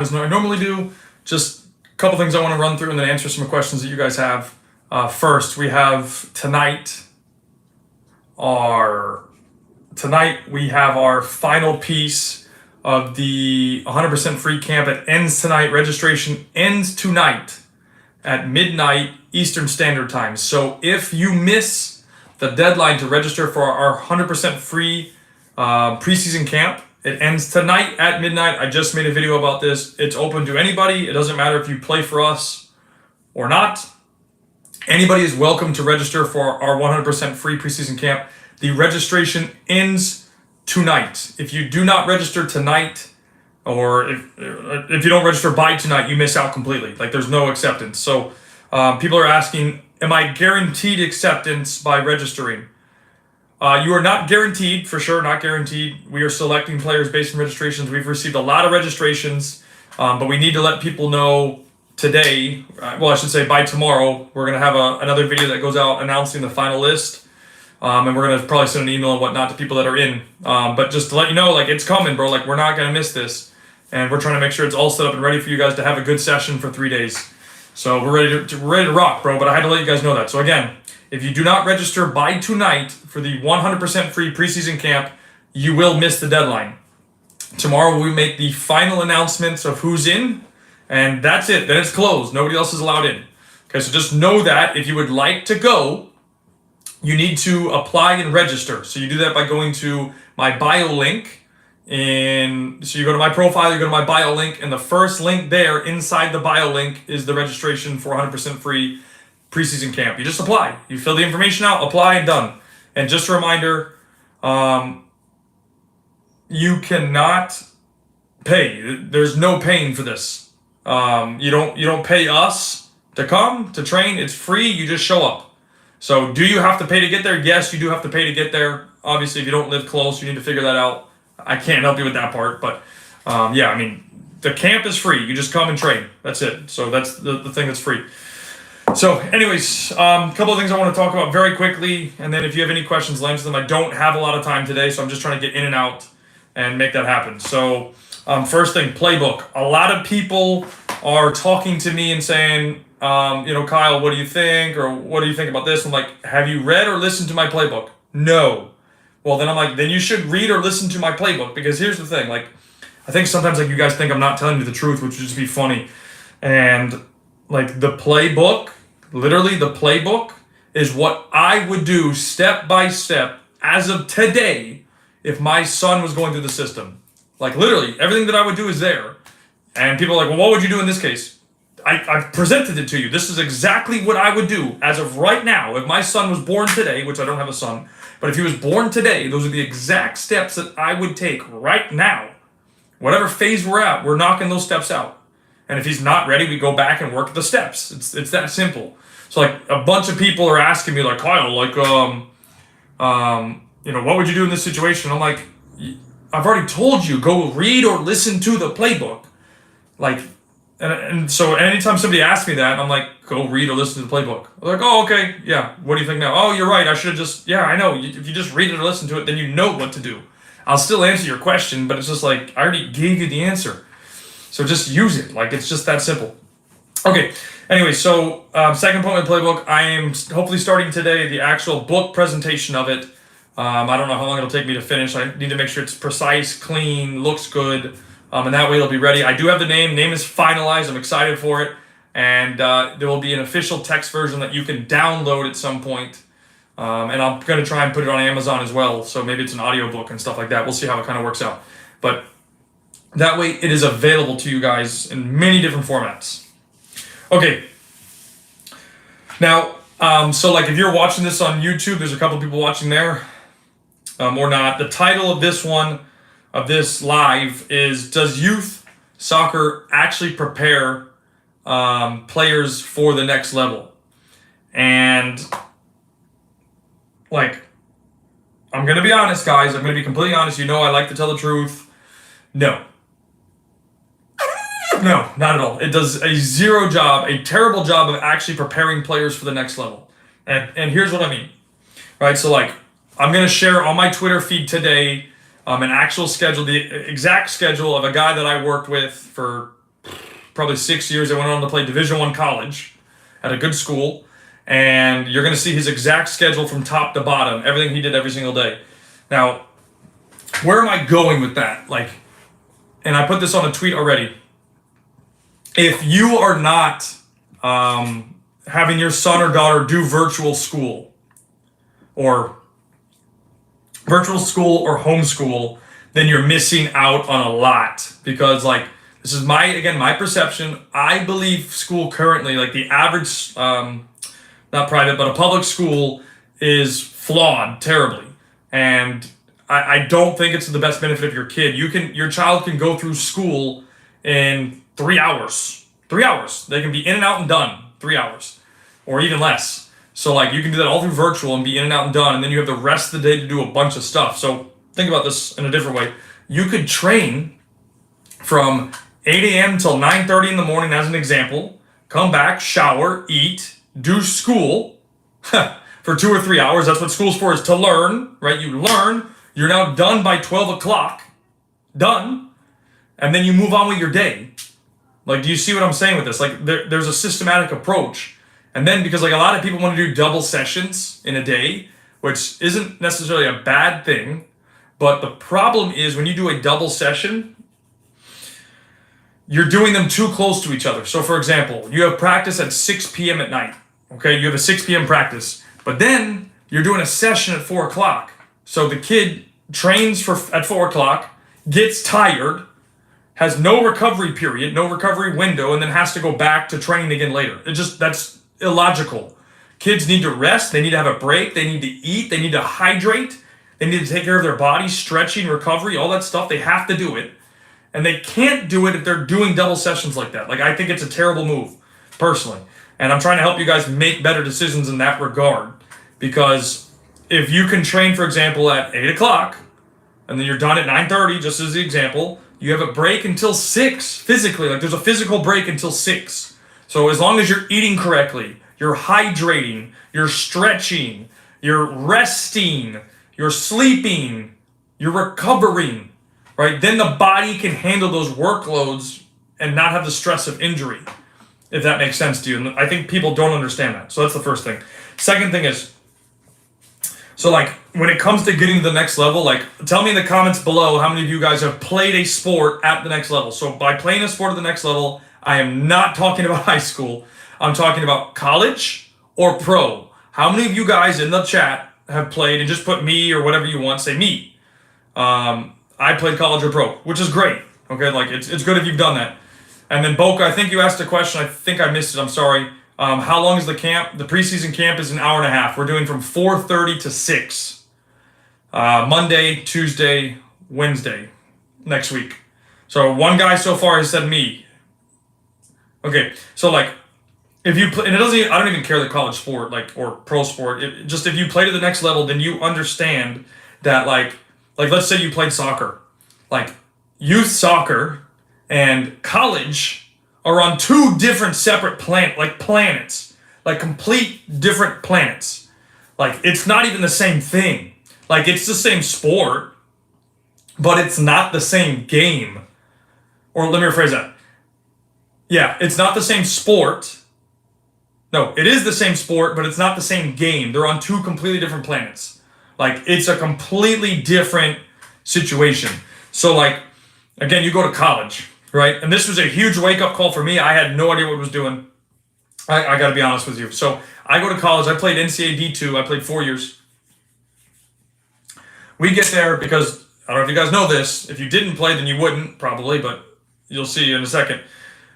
as I normally do. Just a couple things I want to run through and then answer some questions that you guys have. First, we have tonight we have our final piece of the 100% free camp. It ends tonight. Registration ends tonight at midnight Eastern Standard Time. So if you miss the deadline to register for our 100% free preseason camp, it ends tonight at midnight. I just made a video about this. It's open to anybody. It doesn't matter if you play for us or not. Anybody is welcome to register for our 100% free preseason camp. The registration ends tonight. If you do not register tonight, or if you don't register by tonight, you miss out completely. Like, there's no acceptance. So people are asking, am I guaranteed acceptance by registering? You are not guaranteed, for sure, not guaranteed. We are selecting players based on registrations. We've received a lot of registrations, but we need to let people know today, well, I should say by tomorrow, we're going to have another video that goes out announcing the final list. And we're going to probably send an email and whatnot to people that are in. But just to let you know, like, it's coming, bro. Like, we're not going to miss this. And we're trying to make sure it's all set up and ready for you guys to have a good session for 3 days. So we're ready to rock, bro. But I had to let you guys know that. So again, if you do not register by tonight for the 100% free preseason camp, you will miss the deadline. Tomorrow we make the final announcements of who's in, and that's it. Then it's closed. Nobody else is allowed in. Okay, so just know that if you would like to go, you need to apply and register. So you do that by going to my bio link. So you go to my profile, you go to my bio link, and the first link there inside the bio link is the registration for 100% free preseason camp. You just apply. You fill the information out, apply, and done. And just a reminder, you cannot pay. There's no paying for this. You don't pay us to come to train. It's free. You just show up. So do you have to pay to get there? Yes, you do have to pay to get there. Obviously, if you don't live close, you need to figure that out. I can't help you with that part. But yeah, I mean, the camp is free. You just come and train. That's it. So that's the thing that's free. So anyways, a couple of things I want to talk about very quickly. And then if you have any questions, answer them. I don't have a lot of time today, so I'm just trying to get in and out and make that happen. So first thing, playbook. A lot of people are talking to me and saying, Kyle, what do you think? Or what do you think about this? I'm like, have you read or listened to my playbook? No. Well, then I'm like, then you should read or listen to my playbook, because here's the thing. Like, I think sometimes like you guys think I'm not telling you the truth, which would just be funny. And like the playbook, literally the playbook is what I would do step by step as of today if my son was going through the system. Like literally everything that I would do is there. And people are like, well, what would you do in this case? I've presented it to you. This is exactly what I would do as of right now. If my son was born today, which I don't have a son, but if he was born today, those are the exact steps that I would take right now. Whatever phase we're at, we're knocking those steps out. And if he's not ready, we go back and work the steps. It's that simple. So like a bunch of people are asking me like, Kyle, like, what would you do in this situation? I'm like, I've already told you, go read or listen to the playbook. Like, and so anytime somebody asks me that, I'm like, go read or listen to the playbook. They're like, oh, okay, yeah, what do you think now? Oh, you're right, I should have just, yeah, I know. If you just read it or listen to it, then you know what to do. I'll still answer your question, but it's just like, I already gave you the answer. So just use it. Like, it's just that simple. Okay, anyway, so second point with playbook, I am hopefully starting today the actual book presentation of it. I don't know how long it'll take me to finish. I need to make sure it's precise, clean, looks good. And that way it'll be ready. I do have the name. Name is finalized. I'm excited for it. And there will be an official text version that you can download at some point. And I'm going to try and put it on Amazon as well. So maybe it's an audiobook and stuff like that. We'll see how it kind of works out. But that way it is available to you guys in many different formats. Okay. Now, so like if you're watching this on YouTube, there's a couple people watching there or not. The title of this one, of this live, is does youth soccer actually prepare players for the next level? And like, I'm going to be honest, guys. I'm going to be completely honest. You know I like to tell the truth. No. No, not at all. It does a terrible job of actually preparing players for the next level. And here's what I mean. Right, so like, I'm going to share on my Twitter feed today an actual schedule, the exact schedule of a guy that I worked with for probably 6 years. They went on to play Division I college at a good school. And you're going to see his exact schedule from top to bottom, everything he did every single day. Now, where am I going with that? Like, and I put this on a tweet already. If you are not having your son or daughter do virtual school or homeschool, then you're missing out on a lot, because like, this is my perception. I believe school currently, like the average, not private, but a public school is flawed terribly. And I don't think it's to the best benefit of your kid. Your child can go through school in 3 hours. 3 hours. They can be in and out and done. 3 hours. Or even less. So like you can do that all through virtual and be in and out and done, and then you have the rest of the day to do a bunch of stuff. So think about this in a different way. You could train from 8 a.m. till 9:30 in the morning as an example, come back, shower, eat, do school for 2 or 3 hours. That's what school's for, is to learn, right? You learn, you're now done by 12 o'clock, done, and then you move on with your day. Like, do you see what I'm saying with this? Like, there's a systematic approach. And then, because like a lot of people want to do double sessions in a day, which isn't necessarily a bad thing, but the problem is when you do a double session, you're doing them too close to each other. So for example, you have practice at 6 p.m. at night. Okay, you have a 6 p.m. practice, but then you're doing a session at 4 o'clock. So the kid trains at 4 o'clock, gets tired, has no recovery period, no recovery window, and then has to go back to training again later. That's illogical. Kids need to rest, they need to have a break, they need to eat, they need to hydrate, they need to take care of their body, stretching, recovery, all that stuff. They have to do it. And they can't do it if they're doing double sessions like that. Like, I think it's a terrible move, personally. And I'm trying to help you guys make better decisions in that regard. Because if you can train, for example, at 8 o'clock, and then you're done at 9:30, just as the example, you have a break until 6 physically. Like, there's a physical break until 6. So as long as you're eating correctly, you're hydrating, you're stretching, you're resting, you're sleeping, you're recovering, right? Then the body can handle those workloads and not have the stress of injury, if that makes sense to you. And I think people don't understand that. So that's the first thing. Second thing is, so like when it comes to getting to the next level, like tell me in the comments below how many of you guys have played a sport at the next level. So by playing a sport at the next level, I am not talking about high school. I'm talking about college or pro. How many of you guys in the chat have played, and just put me or whatever you want, say me. I played college or pro, which is great. Okay, like it's good if you've done that. And then Boca, I think you asked a question. I think I missed it. I'm sorry. How long is the camp? The preseason camp is an hour and a half. We're doing from 4:30 to 6. Monday, Tuesday, Wednesday next week. So one guy so far has said me. Okay, so like if you play, and it doesn't even, I don't even care the college sport, like, or pro sport. Just if you play to the next level, then you understand that like let's say you played soccer, like youth soccer and college are on 2 different separate planets, like complete different planets. Like it's not even the same thing. Like it's the same sport, but it's not the same game. Or let me rephrase that. Yeah, it's not the same sport. No, it is the same sport, but it's not the same game. They're on 2 completely different planets. Like, it's a completely different situation. So, like, again, you go to college, right? And this was a huge wake-up call for me. I had no idea what I was doing. I got to be honest with you. So, I go to college. I played NCAA D2. I played 4 years. We get there because, I don't know if you guys know this. If you didn't play, then you wouldn't, probably, but you'll see in a second.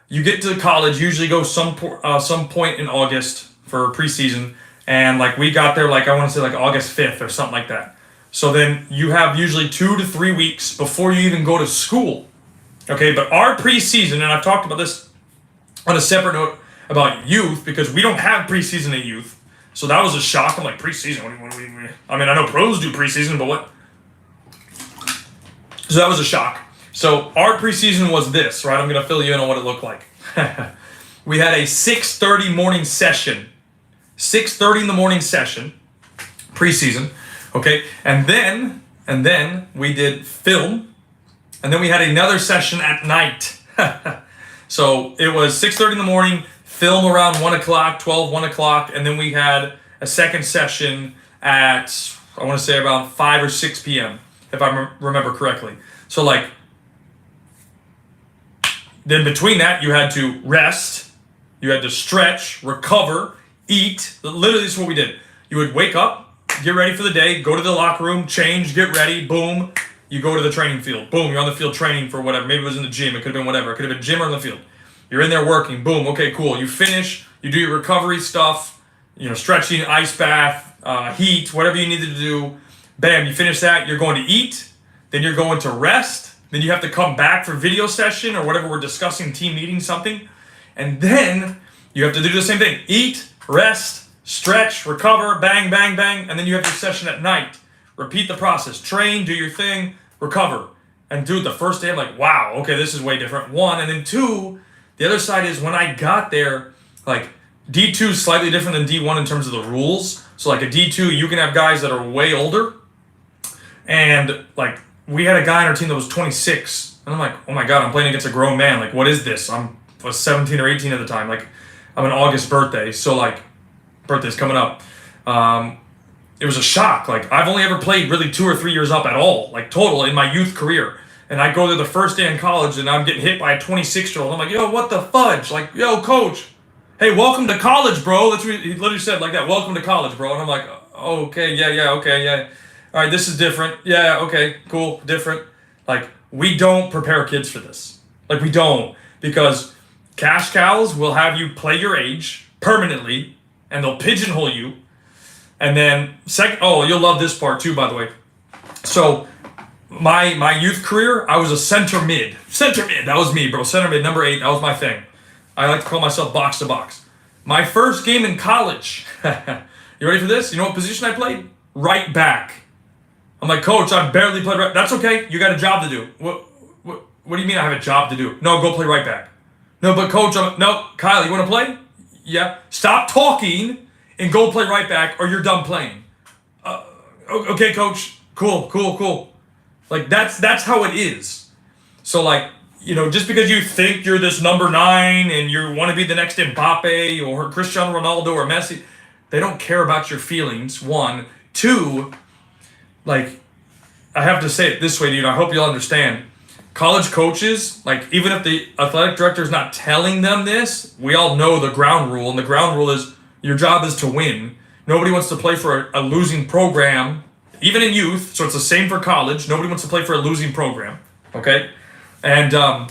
You get to college, usually go some point in August for preseason, and like we got there like I want to say like August 5th or something like that. So then you have usually 2 to 3 weeks before you even go to school. Okay, but our preseason, and I've talked about this on a separate note about youth, because we don't have preseason at youth. So that was a shock. I'm like, preseason? I mean, I know pros do preseason, but what? So that was a shock. So our preseason was this, right? I'm going to fill you in on what it looked like. We had a 6:30 morning session. 6:30 in the morning session, preseason, okay? And then we did film, and then we had another session at night. So it was 6:30 in the morning, film around 1 o'clock, 1 o'clock, and then we had a second session at, I want to say about 5 or 6 p.m., if I remember correctly. So like, then between that, you had to rest, you had to stretch, recover, eat. Literally, this is what we did. You would wake up, get ready for the day, go to the locker room, change, get ready, boom, you go to the training field. Boom, you're on the field training for whatever. Maybe it was in the gym, it could have been whatever. It could have been gym or in the field. You're in there working, boom, okay, cool. You finish, you do your recovery stuff, stretching, ice bath, heat, whatever you needed to do. Bam, you finish that, you're going to eat, then you're going to rest, then you have to come back for video session or whatever we're discussing, team meeting, something. And then you have to do the same thing. Eat, rest, stretch, recover, bang, bang, bang. And then you have your session at night. Repeat the process. Train, do your thing, recover. And dude, the first day I'm like, wow, okay, this is way different. One, and then two, the other side is when I got there, like D2 is slightly different than D1 in terms of the rules. So like a D2, you can have guys that are way older. And like, we had a guy on our team that was 26. And I'm like, oh my God, I'm playing against a grown man. Like, what is this? I was 17 or 18 at the time. Like, I'm an August birthday. So like, birthday's coming up. It was a shock. Like, I've only ever played really 2 or 3 years up at all, like total in my youth career. And I go there the first day in college and I'm getting hit by a 26-year-old. I'm like, yo, what the fudge? Like, yo, coach, hey, welcome to college, bro. That's what he literally said like that. Welcome to college, bro. And I'm like, okay, yeah, okay, yeah. All right, this is different. Yeah, okay, cool, different. Like, we don't prepare kids for this. Like, we don't. Because cash cows will have you play your age permanently, and they'll pigeonhole you. And then, you'll love this part too, by the way. So, my youth career, I was a center mid. Center mid, that was me, bro. Center mid, number 8, that was my thing. I like to call myself box to box. My first game in college, you ready for this? You know what position I played? Right back. I'm like, coach, I barely played right. That's okay. You got a job to do. What do you mean I have a job to do? No, go play right back. No, but coach, no, Kyle, you want to play? Yeah. Stop talking and go play right back or you're done playing. Okay, coach. Cool. Like, that's how it is. So, like, just because you think you're this number 9 and you want to be the next Mbappe or Cristiano Ronaldo or Messi, they don't care about your feelings, one. Two, like, I have to say it this way, dude. I hope you'll understand. College coaches, like, even if the athletic director is not telling them this, we all know the ground rule. And the ground rule is your job is to win. Nobody wants to play for a losing program, even in youth. So it's the same for college. Nobody wants to play for a losing program. Okay? And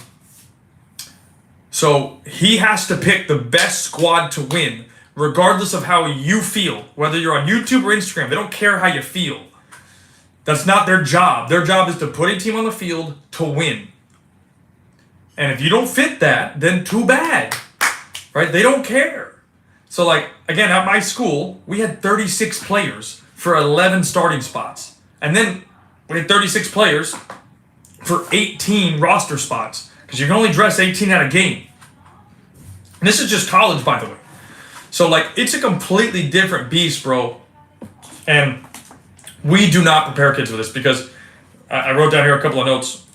so he has to pick the best squad to win, regardless of how you feel. Whether you're on YouTube or Instagram, they don't care how you feel. That's not their job. Their job is to put a team on the field to win. And if you don't fit that, then too bad. Right? They don't care. So, like, again, at my school, we had 36 players for 11 starting spots. And then we had 36 players for 18 roster spots. Because you can only dress 18 at a game. And this is just college, by the way. So, like, it's a completely different beast, bro. And we do not prepare kids for this because I wrote down here a couple of notes.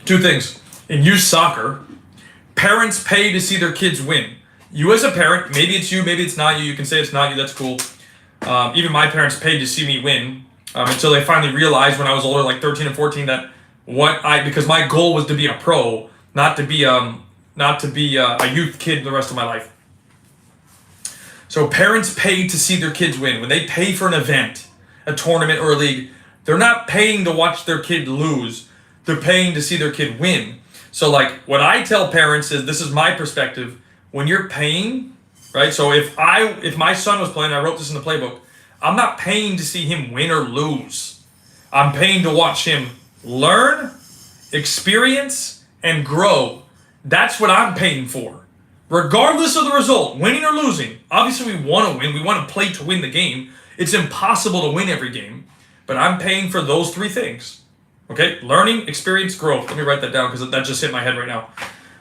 2 things. In youth soccer, parents pay to see their kids win. You as a parent, maybe it's you, maybe it's not you. You can say it's not you, that's cool. Even my parents paid to see me win until they finally realized when I was older, like 13 and 14, that because my goal was to be a pro, not to be a youth kid the rest of my life. So parents pay to see their kids win. When they pay for an event, a tournament or a league, they're not paying to watch their kid lose. They're paying to see their kid win. So like what I tell parents is, this is my perspective, when you're paying, right? So if my son was playing, I wrote this in the playbook, I'm not paying to see him win or lose. I'm paying to watch him learn, experience, and grow. That's what I'm paying for. Regardless of the result, winning or losing, obviously we want to win. We want to play to win the game. It's impossible to win every game, but I'm paying for those 3 things. Okay? Learning, experience, growth. Let me write that down because that just hit my head right now.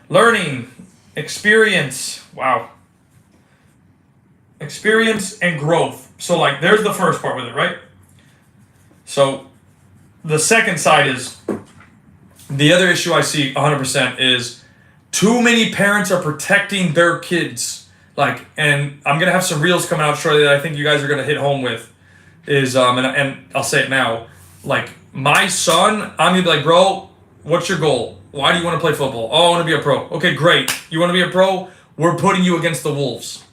Learning, experience, wow. Experience and growth. So like, there's the first part with it, right? So the second side is, the other issue I see 100% is Too many parents are protecting their kids. Like, and I'm gonna have some reels coming out shortly that I think you guys are gonna hit home with. And I'll say it now. Like, my son, I'm gonna be like, bro, what's your goal? Why do you want to play football? Oh, I want to be a pro. Okay, great. You want to be a pro? We're putting you against the Wolves.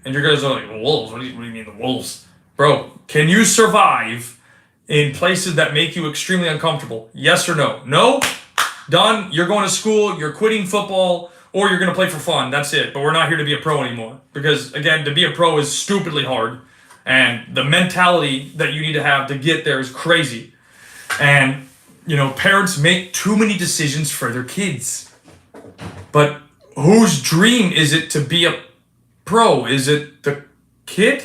And your guys are like, Wolves? What do you mean the Wolves? Bro, can you survive in places that make you extremely uncomfortable? Yes or no? No? Done. You're going to school, you're quitting football, or you're going to play for fun. That's it. But we're not here to be a pro anymore. Because, again, to be a pro is stupidly hard. And the mentality that you need to have to get there is crazy. And, parents make too many decisions for their kids. But whose dream is it to be a pro? Is it the kid?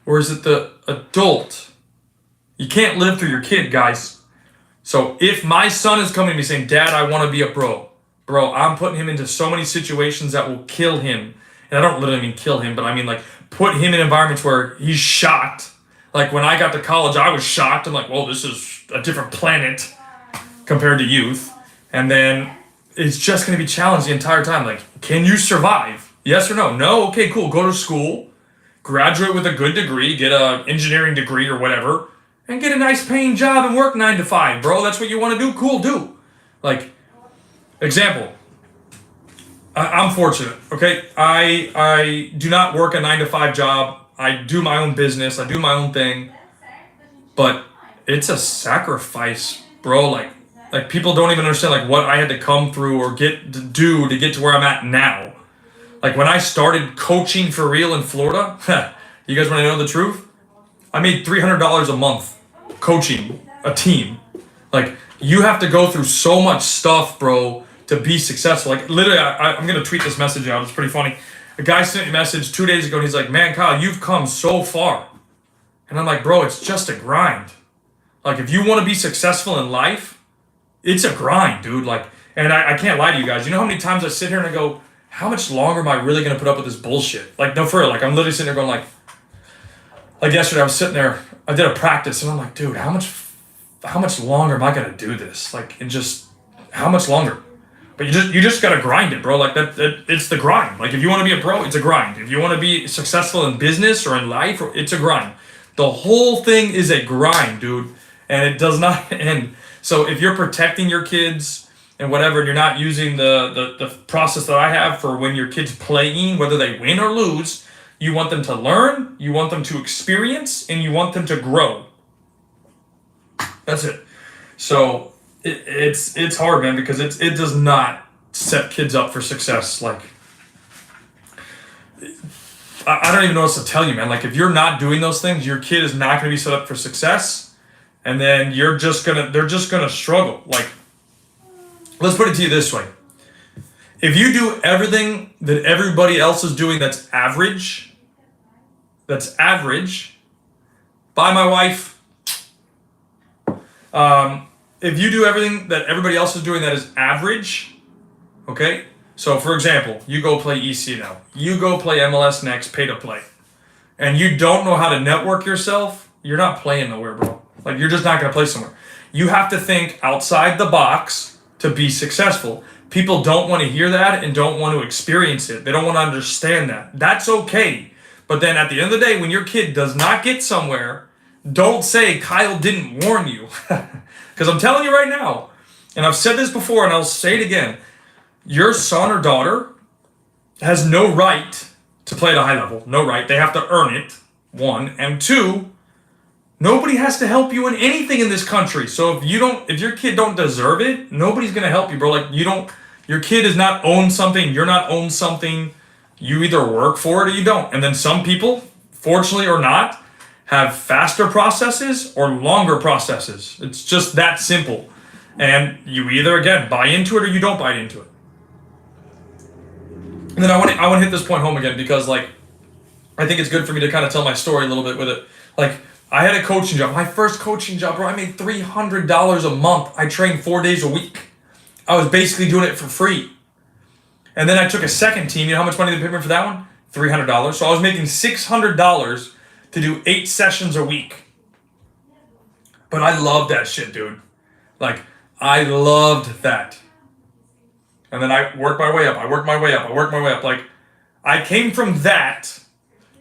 Or is it the adult? You can't live through your kid, guys. So if my son is coming to me saying, Dad, I want to be a pro. Bro, I'm putting him into so many situations that will kill him. And I don't literally mean kill him, but I mean like put him in environments where he's shocked. Like when I got to college, I was shocked. I'm like, well, this is a different planet compared to youth. And then it's just going to be challenged the entire time. Like, can you survive? Yes or no? No? Okay, cool. Go to school, graduate with a good degree, get an engineering degree or whatever, and get a nice paying job and work 9 to 5, bro. That's what you want to do? Cool, do. Like, example. I'm fortunate, okay? I do not work a 9 to 5 job. I do my own business. I do my own thing. But it's a sacrifice, bro. Like people don't even understand like what I had to come through or get to do to get to where I'm at now. Like when I started coaching for real in Florida, you guys want to know the truth? I made $300 a month coaching a team. Like you have to go through so much stuff, bro, to be successful. Like literally, I'm gonna tweet this message out. It's pretty funny. A guy sent me a message 2 days ago, and he's like, "Man, Kyle, you've come so far." And I'm like, "Bro, it's just a grind. Like if you want to be successful in life, it's a grind, dude." Like, and I can't lie to you guys. You know how many times I sit here and I go, "How much longer am I really gonna put up with this bullshit?" Like, no, for real. Like I'm literally sitting there going like yesterday, I was sitting there. I did a practice, and I'm like, "Dude, how much longer am I gonna do this? Like, and just how much longer?" But you just gotta grind it, bro. Like that it's the grind. Like if you want to be a pro, it's a grind. If you want to be successful in business or in life, it's a grind. The whole thing is a grind, dude, and it does not end. So if you're protecting your kids and whatever, and you're not using the process that I have for when your kids playing, whether they win or lose, you want them to learn, you want them to experience, and you want them to grow. That's it. So it's hard, man, because it does not set kids up for success. Like I don't even know what to tell you, man. Like if you're not doing those things, your kid is not going to be set up for success, and then they're just gonna struggle. Like let's put it to you this way: if you do everything that everybody else is doing that's average, buy my wife. If you do everything that everybody else is doing that is average, okay? So, for example, you go play ECNL. You go play MLS Next, pay to play. And you don't know how to network yourself, you're not playing nowhere, bro. Like, you're just not going to play somewhere. You have to think outside the box to be successful. People don't want to hear that and don't want to experience it. They don't want to understand that. That's okay. But then at the end of the day, when your kid does not get somewhere, don't say Kyle didn't warn you. Because I'm telling you right now, and I've said this before and I'll say it again, your son or daughter has no right to play at a high level. No right. They have to earn it, one. And two, nobody has to help you in anything in this country. So if your kid don't deserve it, nobody's going to help you, bro. Like your kid is not owned something. You're not owned something. You either work for it or you don't. And then some people, fortunately or not, have faster processes or longer processes. It's just that simple. And you either, again, buy into it or you don't buy into it. And then I want to hit this point home again because, like, I think it's good for me to kind of tell my story a little bit with it. Like, I had a coaching job. My first coaching job, bro, I made $300 a month. I trained 4 days a week. I was basically doing it for free. And then I took a second team. You know how much money they paid me for that one? $300. So I was making $600 to do 8 sessions a week. But I loved that shit, dude. Like, I loved that. And then I work my way up. I work my way up. I work my way up. Like, I came from that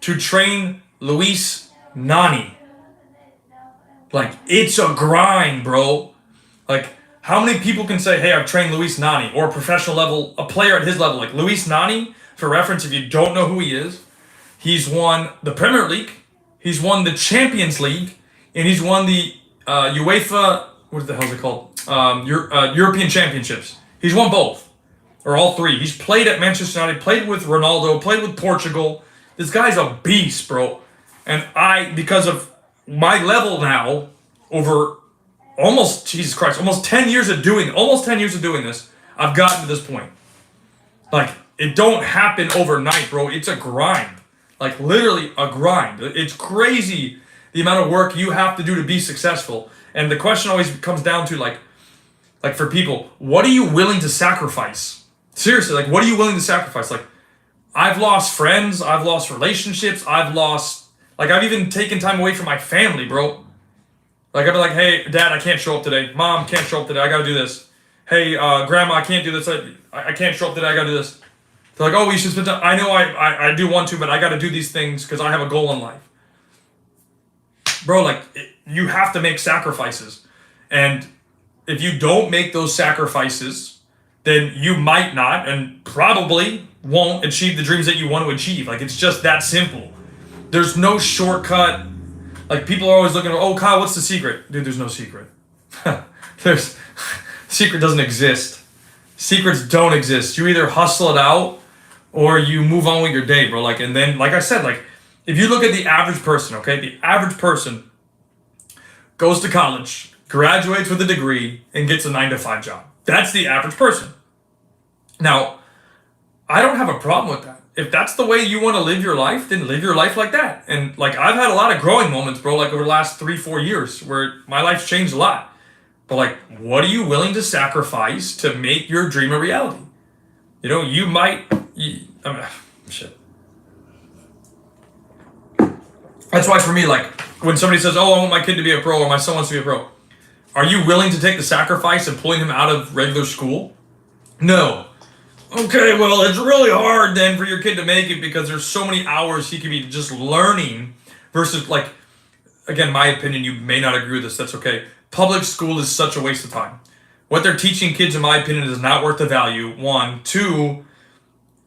to train Luis Nani. Like, it's a grind, bro. Like, how many people can say, hey, I've trained Luis Nani, or a professional level, a player at his level? Like, Luis Nani, for reference, if you don't know who he is, he's won the Premier League, he's won the Champions League, and he's won the UEFA, what the hell is it called? European Championships. He's won both, or all three. He's played at Manchester United, played with Ronaldo, played with Portugal. This guy's a beast, bro. And because of my level now, over almost, Jesus Christ, almost 10 years of doing this, I've gotten to this point. Like, it don't happen overnight, bro. It's a grind. Like, literally a grind. It's crazy the amount of work you have to do to be successful. And the question always comes down to, like for people, what are you willing to sacrifice? Seriously, like, what are you willing to sacrifice? Like, I've lost friends, I've lost relationships, I've even taken time away from my family, bro. Like, I'd be like, hey, Dad, I can't show up today. Mom, can't show up today. I gotta do this. Hey, Grandma, I can't do this. I can't show up today. I gotta do this. They're like, oh, we should spend time. I know I do want to, but I gotta do these things because I have a goal in life. Bro, like, you have to make sacrifices. And if you don't make those sacrifices, then you might not and probably won't achieve the dreams that you want to achieve. Like, it's just that simple. There's no shortcut. Like, people are always looking, oh, Kyle, what's the secret? Dude, there's no secret. Secret doesn't exist. Secrets don't exist. You either hustle it out or you move on with your day, bro. Like, and then, like I said, like, if you look at the average person, okay, the average person goes to college, graduates with a degree, and gets a 9-to-5 job. That's the average person. Now, I don't have a problem with that. If that's the way you want to live your life, then live your life like that. And, like, I've had a lot of growing moments, bro, like over the last 3-4 years where my life's changed a lot. But, like, what are you willing to sacrifice to make your dream a reality? You know, you might, shit. That's why for me, like, when somebody says, oh, I want my kid to be a pro or my son wants to be a pro, are you willing to take the sacrifice of pulling him out of regular school? No. Okay, well, it's really hard then for your kid to make it because there's so many hours he could be just learning versus, like, again, my opinion, you may not agree with this, that's okay. Public school is such a waste of time. What they're teaching kids, in my opinion, is not worth the value, one. Two,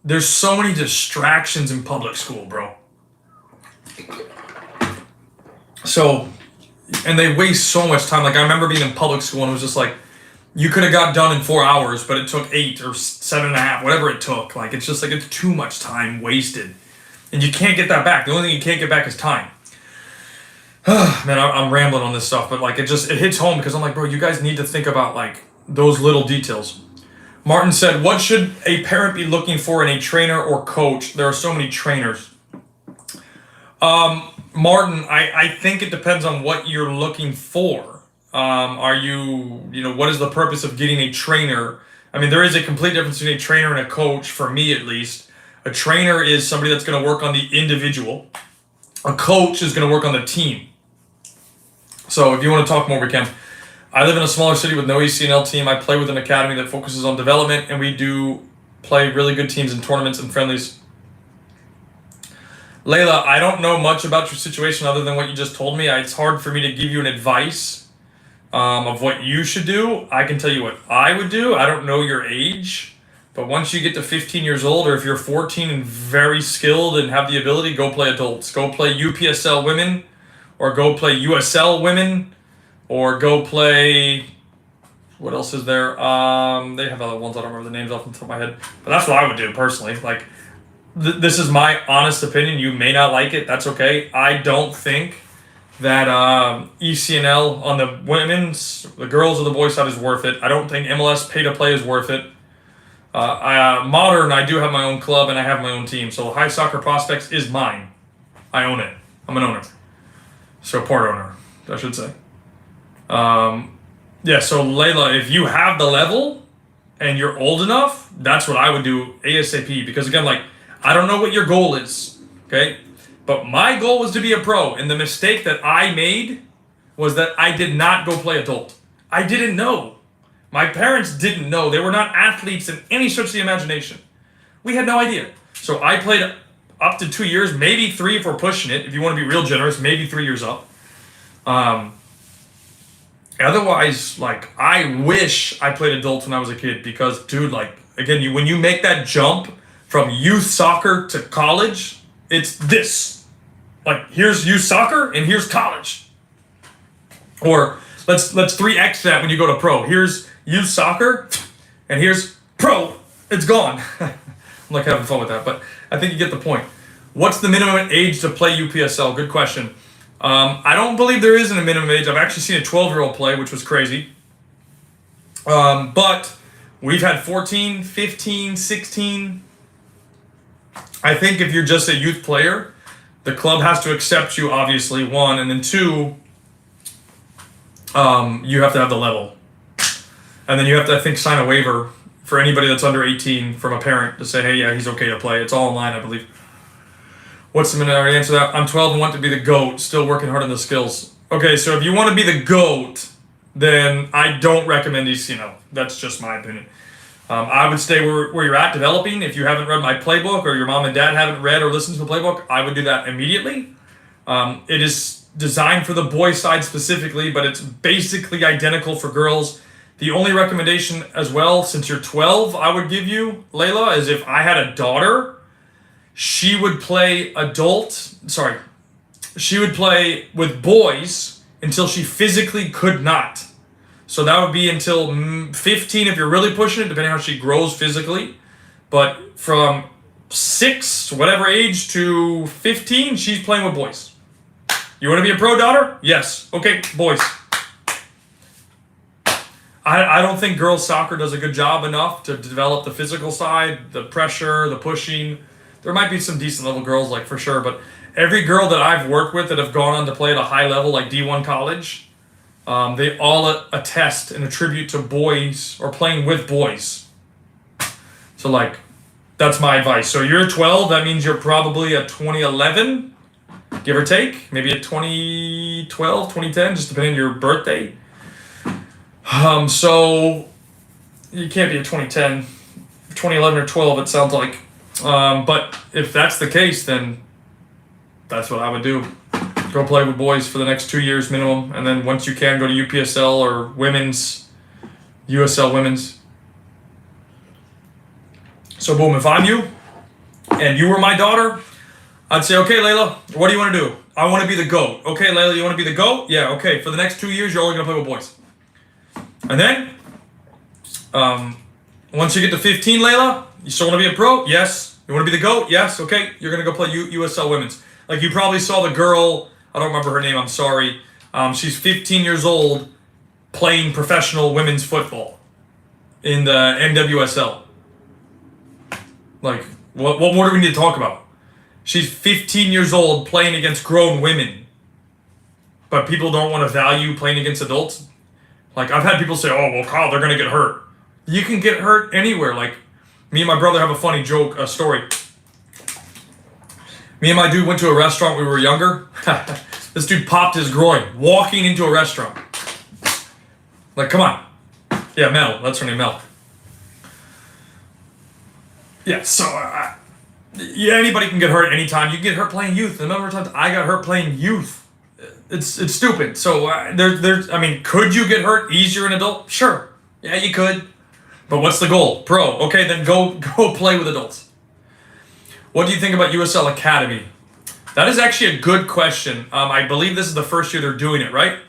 there's so many distractions in public school, bro. So, and they waste so much time. Like, I remember being in public school and it was just like, you could have got done in 4 hours, but it took 8 or 7.5, whatever it took. Like, it's just like, it's too much time wasted. And you can't get that back. The only thing you can't get back is time. Man, I'm rambling on this stuff, but like, it hits home because I'm like, bro, you guys need to think about like those little details. Martin said, what should a parent be looking for in a trainer or coach? There are so many trainers. Martin, I think it depends on what you're looking for. Are what is the purpose of getting a trainer? I mean, there is a complete difference between a trainer and a coach, for me at least. A trainer is somebody that's going to work on the individual. A coach is going to work on the team. So if you want to talk more, we can. I live in a smaller city with no ECNL team. I play with an academy that focuses on development, and we do play really good teams in tournaments and friendlies. Layla, I don't know much about your situation other than what you just told me. It's hard for me to give you an advice of what you should do. I can tell you what I would do. I don't know your age, but once you get to 15 years old, or if you're 14 and very skilled and have the ability, go play adults. Go play UPSL women, or go play USL women, or go play, what else is there? They have other ones, I don't remember the names off the top of my head, but that's what I would do personally. Like, this is my honest opinion. You may not like it, that's okay. I don't think that ECNL on the women's, the girls or the boys side is worth it. I don't think MLS pay to play is worth it. Modern, I do have my own club and I have my own team. So High Soccer Prospects is mine. I own it. I'm an owner. So part owner, I should say. So Layla, if you have the level and you're old enough, that's what I would do ASAP. Because again, like, I don't know what your goal is, okay? But my goal was to be a pro. And the mistake that I made was that I did not go play adult. I didn't know. My parents didn't know. They were not athletes in any stretch of the imagination. We had no idea. So I played up to 2 years, maybe 3 if we're pushing it. If you want to be real generous, maybe 3 years up. Otherwise, like, I wish I played adults when I was a kid because, dude, like, again, when you make that jump from youth soccer to college, it's this. Like, here's youth soccer and here's college. Or let's 3x that when you go to pro. Here's youth soccer and here's pro. It's gone. I'm like having fun with that, but I think you get the point. What's the minimum age to play UPSL? Good question. I don't believe there isn't a minimum age. I've actually seen a 12-year-old play, which was crazy. But we've had 14, 15, 16. I think if you're just a youth player, the club has to accept you, obviously, 1, and then 2, you have to have the level. And then you have to, I think, sign a waiver for anybody that's under 18 from a parent to say, hey, yeah, he's okay to play. It's all online, I believe. What's the minute I already answered that? I'm 12 and want to be the GOAT, still working hard on the skills. Okay, so if you want to be the GOAT, then I don't recommend ECNO. That's just my opinion. I would stay where you're at developing. If you haven't read my playbook or your mom and dad haven't read or listened to the playbook, I would do that immediately. It is designed for the boy side specifically, but it's basically identical for girls. The only recommendation as well, since you're 12, I would give you, Layla, is if I had a daughter, she would play she would play with boys until she physically could not. So that would be until 15 if you're really pushing it, depending on how she grows physically. But from 6, whatever age, to 15, she's playing with boys. You want to be a pro daughter? Yes. Okay, boys. I don't think girls soccer does a good job enough to develop the physical side, the pressure, the pushing. There might be some decent level girls, like, for sure, but every girl that I've worked with that have gone on to play at a high level, like D1 college, they all attest and attribute to boys or playing with boys. So, like, that's my advice. So you're 12, that means you're probably a 2011, give or take, maybe a 2012, 2010, just depending on your birthday. So you can't be a 2010, 2011 or 12, it sounds like. But if that's the case, then that's what I would do. Go play with boys for the next 2 years minimum, and then once you can, go to UPSL or women's, USL women's. So boom, if I'm you, and you were my daughter, I'd say, okay, Layla, what do you want to do? I want to be the GOAT. Okay, Layla, you want to be the GOAT? Yeah, okay, for the next 2 years, you're only going to play with boys. And then, once you get to 15, Layla, you still want to be a pro? Yes. You want to be the GOAT? Yes. Okay, you're going to go play USL Women's. Like, you probably saw the girl, I don't remember her name, I'm sorry. She's 15 years old playing professional women's football in the NWSL. Like, what more do we need to talk about? She's 15 years old playing against grown women. But people don't want to value playing against adults. Like, I've had people say, oh, well, Kyle, they're going to get hurt. You can get hurt anywhere. Like, me and my brother have a funny joke, a story. Me and my dude went to a restaurant when we were younger. This dude popped his groin walking into a restaurant. Like, come on. Yeah, Mel. That's her name, Mel. Yeah, so, yeah, anybody can get hurt anytime. You can get hurt playing youth. The number of times I got hurt playing youth. It's stupid. So I mean, could you get hurt easier in adult? Sure. Yeah, you could. But what's the goal? Pro. Okay, then go play with adults. What do you think about USL Academy? That is actually a good question. I believe this is the first year they're doing it, right?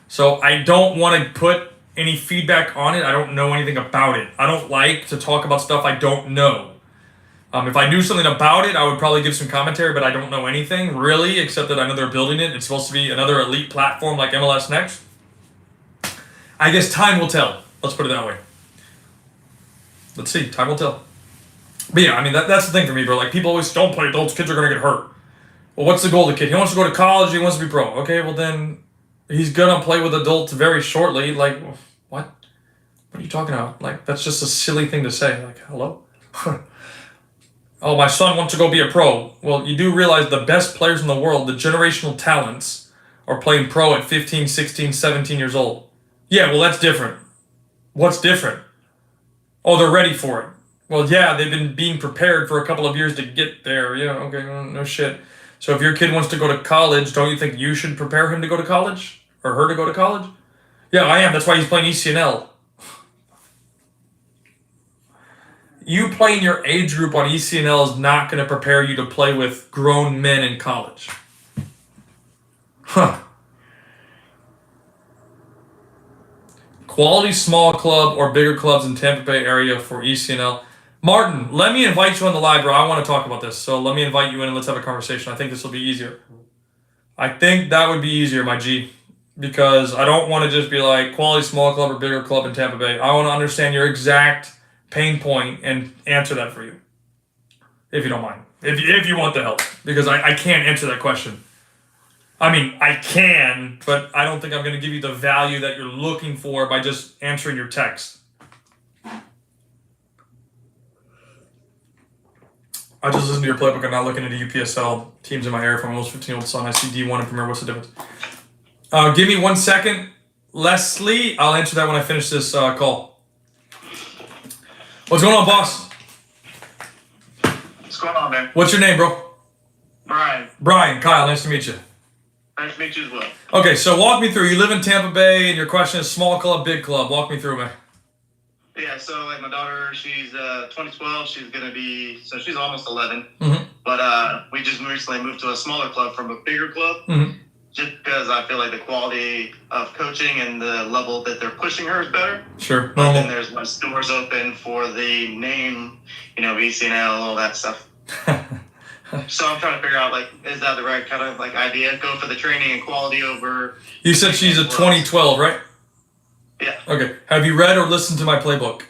So I don't want to put any feedback on it. I don't know anything about it. I don't like to talk about stuff I don't know. If I knew something about it, I would probably give some commentary, but I don't know anything, really, except that I know they're building it. It's supposed to be another elite platform like MLS Next. I guess time will tell. Let's put it that way. Let's see. Time will tell. But yeah, I mean, that's the thing for me, bro. Like, people always don't play adults. Kids are going to get hurt. Well, what's the goal of the kid? He wants to go to college. He wants to be pro. Okay, well, then he's going to play with adults very shortly. Like, what? What are you talking about? Like, that's just a silly thing to say. Like, hello? Oh, my son wants to go be a pro. Well, you do realize the best players in the world, the generational talents, are playing pro at 15, 16, 17 years old. Yeah, well, that's different. What's different? Oh, they're ready for it. Well, yeah, they've been being prepared for a couple of years to get there. Yeah, okay, no shit. So if your kid wants to go to college, don't you think you should prepare him to go to college? Or her to go to college? Yeah, I am. That's why he's playing ECNL. You playing your age group on ECNL is not going to prepare you to play with grown men in college. Huh. Quality small club or bigger clubs in Tampa Bay area for ECNL. Martin, let me invite you on the live, bro. I want to talk about this. So let me invite you in and let's have a conversation. I think this will be easier. I think that would be easier, my G. Because I don't want to just be like quality small club or bigger club in Tampa Bay. I want to understand your exact pain point and answer that for you. If you don't mind. If you want the help. Because I can't answer that question. I mean, I can, but I don't think I'm going to give you the value that you're looking for by just answering your text. I just listened to your playbook. I'm not looking into UPSL teams in my area from almost 15-year-old son. I see D1 and Premier. What's the difference? Give me 1 second. Leslie, I'll answer that when I finish this call. What's going on, boss? What's going on, man? What's your name, bro? Brian. Brian. Kyle, nice to meet you. Nice to meet you as well. Okay, so walk me through. You live in Tampa Bay, and your question is small club, big club. Walk me through, man. Yeah, so like my daughter, she's 2012. She's gonna be, so she's almost 11. Mm-hmm. But we just recently moved to a smaller club from a bigger club, just because I feel like the quality of coaching and the level that they're pushing her is better. Sure. But then there's less doors open for the name, ECNL, all that stuff. So I'm trying to figure out, like, is that the right kind of, like, idea? Go for the training and quality over... You said she's a 2012, right? Yeah. Okay. Have you read or listened to my playbook?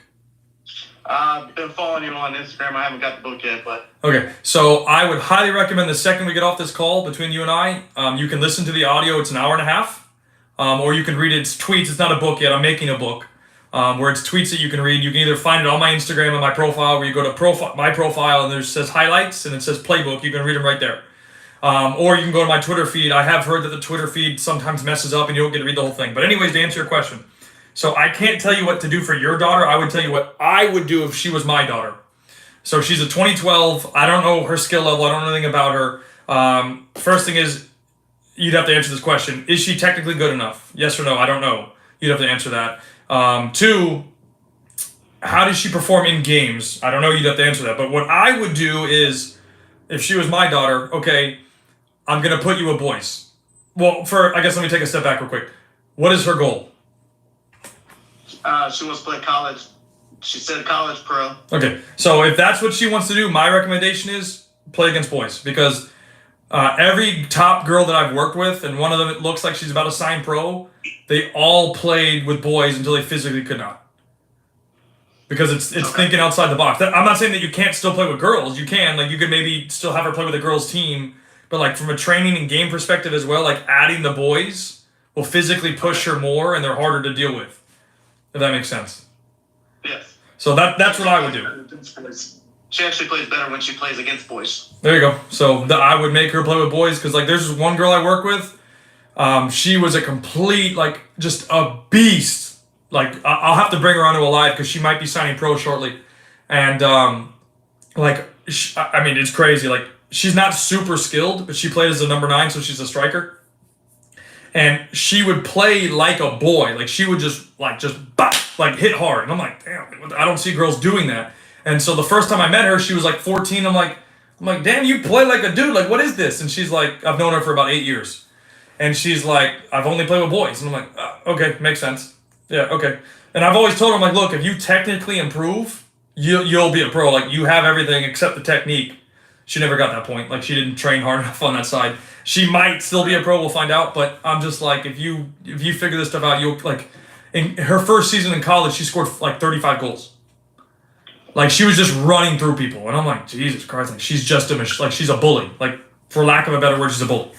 I've been following you on Instagram. I haven't got the book yet, but... Okay. So I would highly recommend the second we get off this call between you and I, you can listen to the audio. It's an hour and a half. Or you can read its tweets. It's not a book yet. I'm making a book. Where it's tweets that you can read. You can either find it on my Instagram and my profile, where you go to my profile and there says highlights and it says playbook. You can read them right there. Or you can go to my Twitter feed. I have heard that the Twitter feed sometimes messes up and you don't get to read the whole thing. But anyways, to answer your question. So I can't tell you what to do for your daughter. I would tell you what I would do if she was my daughter. So she's a 2012. I don't know her skill level. I don't know anything about her. First thing is, you'd have to answer this question. Is she technically good enough? Yes or no? I don't know. You'd have to answer that. 2, how does she perform in games? I don't know, you'd have to answer that. But what I would do is, if she was my daughter, okay, I'm going to put you with boys. Well, I guess let me take a step back real quick. What is her goal? She wants to play college. She said college pro. Okay, so if that's what she wants to do, my recommendation is play against boys. Because every top girl that I've worked with, and one of them, it looks like she's about to sign pro, they all played with boys until they physically could not. Because it's okay. Thinking outside the box. I'm not saying that you can't still play with girls. You can. Like, you could maybe still have her play with a girls' team. But, like, from a training and game perspective as well, like, adding the boys will physically push her more, and they're harder to deal with. If that makes sense. Yes. So that's what I would do. She actually plays better when she plays against boys. There you go. So I would make her play with boys because, like, there's this one girl I work with. She was a complete, like, just a beast. Like, I'll have to bring her onto a live because she might be signing pro shortly. And, I mean, it's crazy. Like, she's not super skilled, but she played as a number 9, so she's a striker. And she would play like a boy. Like, she would just hit hard. And I'm like, damn, I don't see girls doing that. And so the first time I met her, she was like 14. I'm like, damn, you play like a dude. Like, what is this? And she's like, I've known her for about 8 years. And she's like, I've only played with boys. And I'm like, okay, makes sense. Yeah, okay. And I've always told her, I'm like, look, if you technically improve, you'll be a pro. Like, you have everything except the technique. She never got that point. Like, she didn't train hard enough on that side. She might still be a pro. We'll find out. But I'm just like, if you figure this stuff out, you'll, like, in her first season in college, she scored like 35 goals. Like, she was just running through people. And I'm like, Jesus Christ, like, she's just she's a bully. Like, for lack of a better word, she's a bully.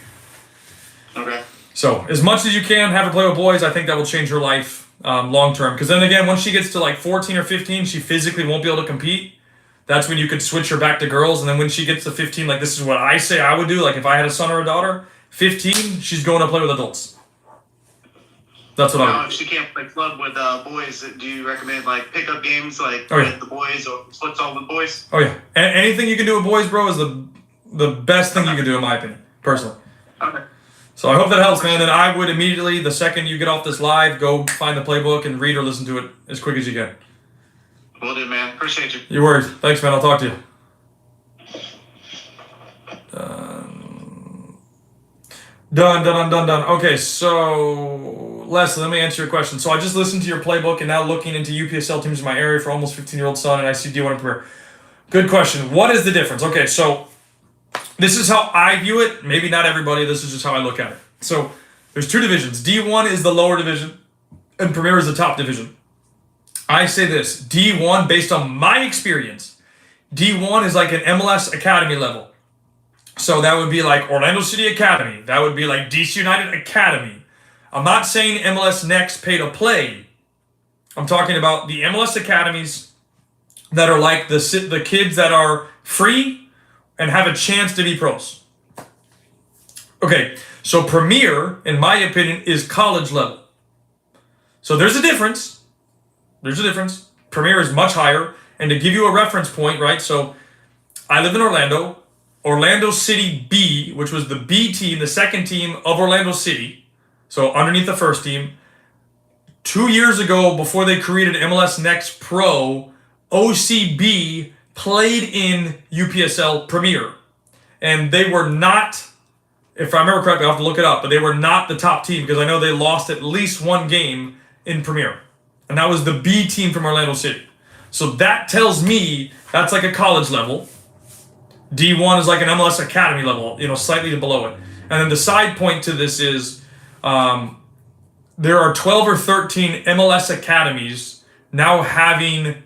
Okay. So, as much as you can, have her play with boys. I think that will change her life long term. Because then again, once she gets to like 14 or 15, she physically won't be able to compete. That's when you could switch her back to girls. And then when she gets to 15, like, this is what I say I would do. Like, if I had a son or a daughter, 15, she's going to play with adults. That's what I Now, would. if she can't play club with boys, do you recommend like pickup games, like Oh, yeah. with the boys or futsal with boys? Oh yeah. Anything you can do with boys, bro, is the best thing you can do in my opinion, personally. Okay. So I hope that helps, man. And I would immediately, the second you get off this live, go find the playbook and read or listen to it as quick as you can. Will do, man. Appreciate you. Your worries. Thanks, man. I'll talk to you. Done. Okay, so Leslie, let me answer your question. So I just listened to your playbook and now looking into UPSL teams in my area for almost 15-year-old son, and I see D1 in Premier. Good question. What is the difference? Okay, so this is how I view it. Maybe not everybody. This is just how I look at it. So there's two divisions. D1 is the lower division, and Premier is the top division. I say this. D1, based on my experience, D1 is like an MLS Academy level. So that would be like Orlando City Academy. That would be like DC United Academy. I'm not saying MLS Next pay to play. I'm talking about the MLS Academies that are like the kids that are free and have a chance to be pros. Okay, so Premier, in my opinion, is college level. So there's a difference. Premier is much higher. And to give you a reference point, right? So I live in Orlando. Orlando City B, which was the B team, the second team of Orlando City, so underneath the first team. 2 years ago, before they created MLS Next Pro, OCB played in UPSL Premier. And they were not, if I remember correctly, I'll have to look it up, but they were not the top team because I know they lost at least one game in Premier. And that was the B team from Orlando City. So that tells me that's like a college level. D1 is like an MLS Academy level, slightly below it. And then the side point to this is there are 12 or 13 MLS Academies now having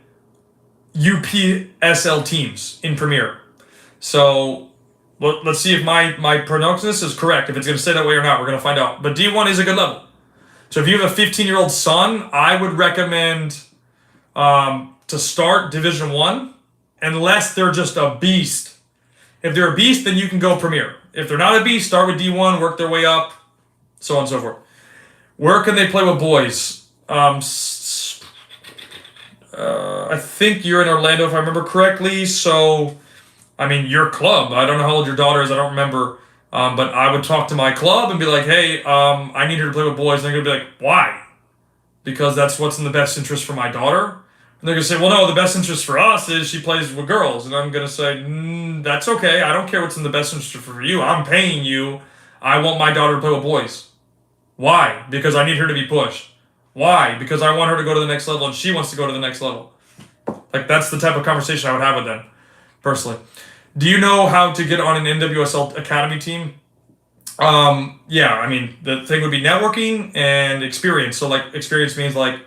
UPSL teams in Premier. So let's see if my prognosis is correct, if it's going to stay that way or not. We're going to find out. But D1 is a good level. So if you have a 15-year-old son, I would recommend to start Division 1 unless they're just a beast. If they're a beast, then you can go Premier. If they're not a beast, start with D1, work their way up, so on and so forth. Where can they play with boys? I think you're in Orlando, if I remember correctly. So, your club. I don't know how old your daughter is. I don't remember. But I would talk to my club and be like, hey, I need her to play with boys. And they're going to be like, why? Because that's what's in the best interest for my daughter. And they're going to say, well, no, the best interest for us is she plays with girls. And I'm going to say, that's okay. I don't care what's in the best interest for you. I'm paying you. I want my daughter to play with boys. Why? Because I need her to be pushed. Why? Because I want her to go to the next level and she wants to go to the next level. Like, that's the type of conversation I would have with them, personally. Do you know how to get on an NWSL Academy team? Yeah, the thing would be networking and experience. So, like, experience means, like,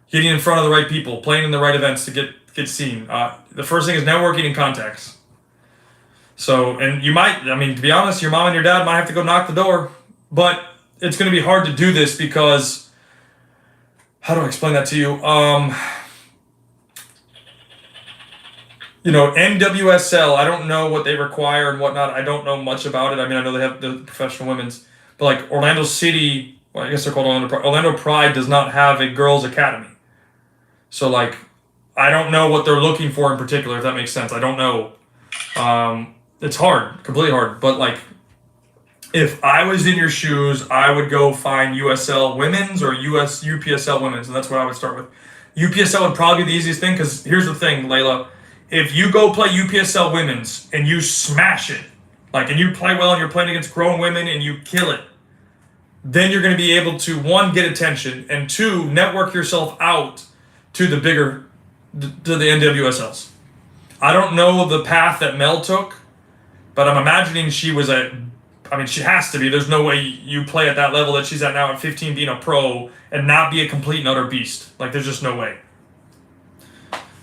getting in front of the right people, playing in the right events to get seen. The first thing is networking and contacts. So, and you might, to be honest, your mom and your dad might have to go knock the door. But it's going to be hard to do this because, how do I explain that to you? NWSL, I don't know what they require and whatnot. I don't know much about it. I know they have the professional women's. But like Orlando City, well, I guess they're called Orlando Pride. Orlando Pride does not have a girls' academy. So, like, I don't know what they're looking for in particular, if that makes sense. I don't know. It's hard, completely hard. But, like, if I was in your shoes, I would go find USL women's or UPSL women's, and that's what I would start with. UPSL would probably be the easiest thing, because here's the thing, Layla. If you go play UPSL women's and you smash it, like, and you play well and you're playing against grown women and you kill it, then you're going to be able to, one, get attention, and two, network yourself out to the NWSLs. I don't know the path that Mel took, but I'm imagining she was she has to be. There's no way you play at that level that she's at now at 15 being a pro and not be a complete and utter beast. Like, there's just no way.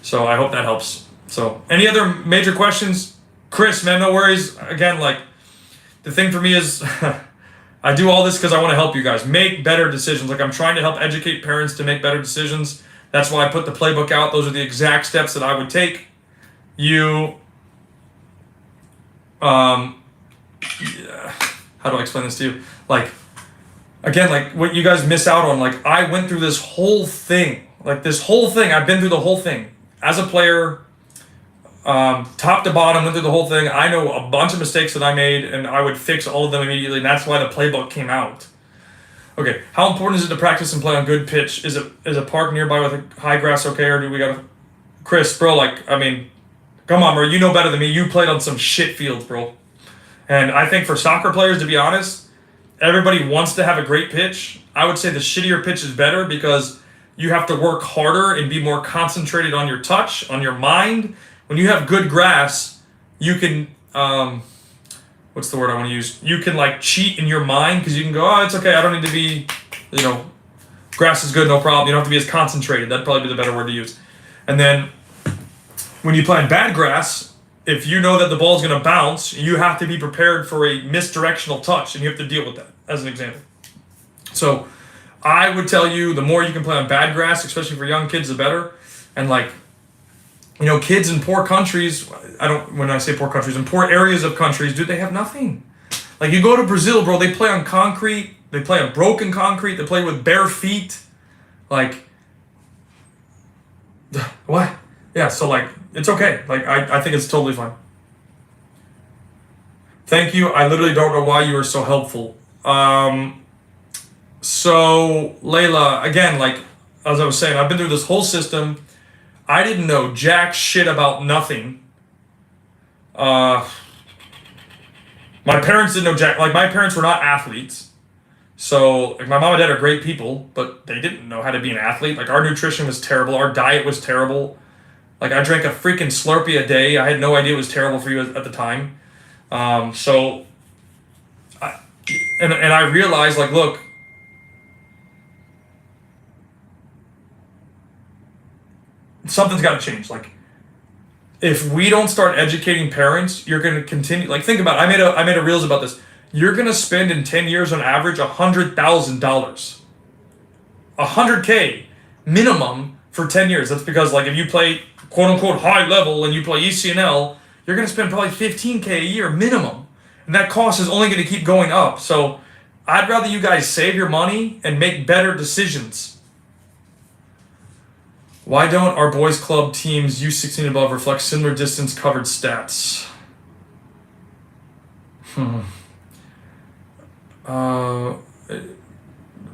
So I hope that helps. So, any other major questions? Chris, man, no worries. Again, like, the thing for me is I do all this because I want to help you guys make better decisions. Like, I'm trying to help educate parents to make better decisions. That's why I put the playbook out. Those are the exact steps that I would take. How do I explain this to you? Like, again, like what you guys miss out on, like I went through this whole thing. I've been through the whole thing. As a player, top to bottom, went through the whole thing. I know a bunch of mistakes that I made, and I would fix all of them immediately, and that's why the playbook came out. Okay, how important is it to practice and play on good pitch? Is a park nearby with a high grass okay, or do we gotta... Chris, bro, like, I mean, come on, bro, you know better than me. You played on some shit fields, bro. And I think for soccer players, to be honest, everybody wants to have a great pitch. I would say the shittier pitch is better because you have to work harder and be more concentrated on your touch, on your mind. When you have good grass, you can, what's the word I want to use? You can like cheat in your mind because you can go, oh, it's okay. I don't need to be, grass is good, no problem. You don't have to be as concentrated. That'd probably be the better word to use. And then when you play in bad grass, if you know that the ball's going to bounce, you have to be prepared for a misdirectional touch, and you have to deal with that, as an example. So I would tell you the more you can play on bad grass, especially for young kids, the better. And like, kids in poor countries, when I say poor countries, in poor areas of countries, dude, they have nothing. Like you go to Brazil, bro, they play on concrete, they play on broken concrete, they play with bare feet. Like, what? Yeah, so like, it's okay. Like, I think it's totally fine. Thank you. I literally don't know why you were so helpful. So, Layla, again, like, as I was saying, I've been through this whole system. I didn't know jack shit about nothing. My parents didn't know jack. Like, my parents were not athletes. So, like, my mom and dad are great people, but they didn't know how to be an athlete. Like, our nutrition was terrible. Our diet was terrible. Like, I drank a freaking Slurpee a day. I had no idea it was terrible for you at the time. I realized, like, look, something's got to change. Like, if we don't start educating parents, you're going to continue. Like, think about it. I made a reels about this. You're going to spend in 10 years on average $100,000. $100K minimum for 10 years. That's because, like, if you play quote unquote high level and you play ECNL, you're going to spend probably $15K a year minimum. And that cost is only going to keep going up. So I'd rather you guys save your money and make better decisions. Why don't our boys club teams U16 and above reflect similar distance covered stats?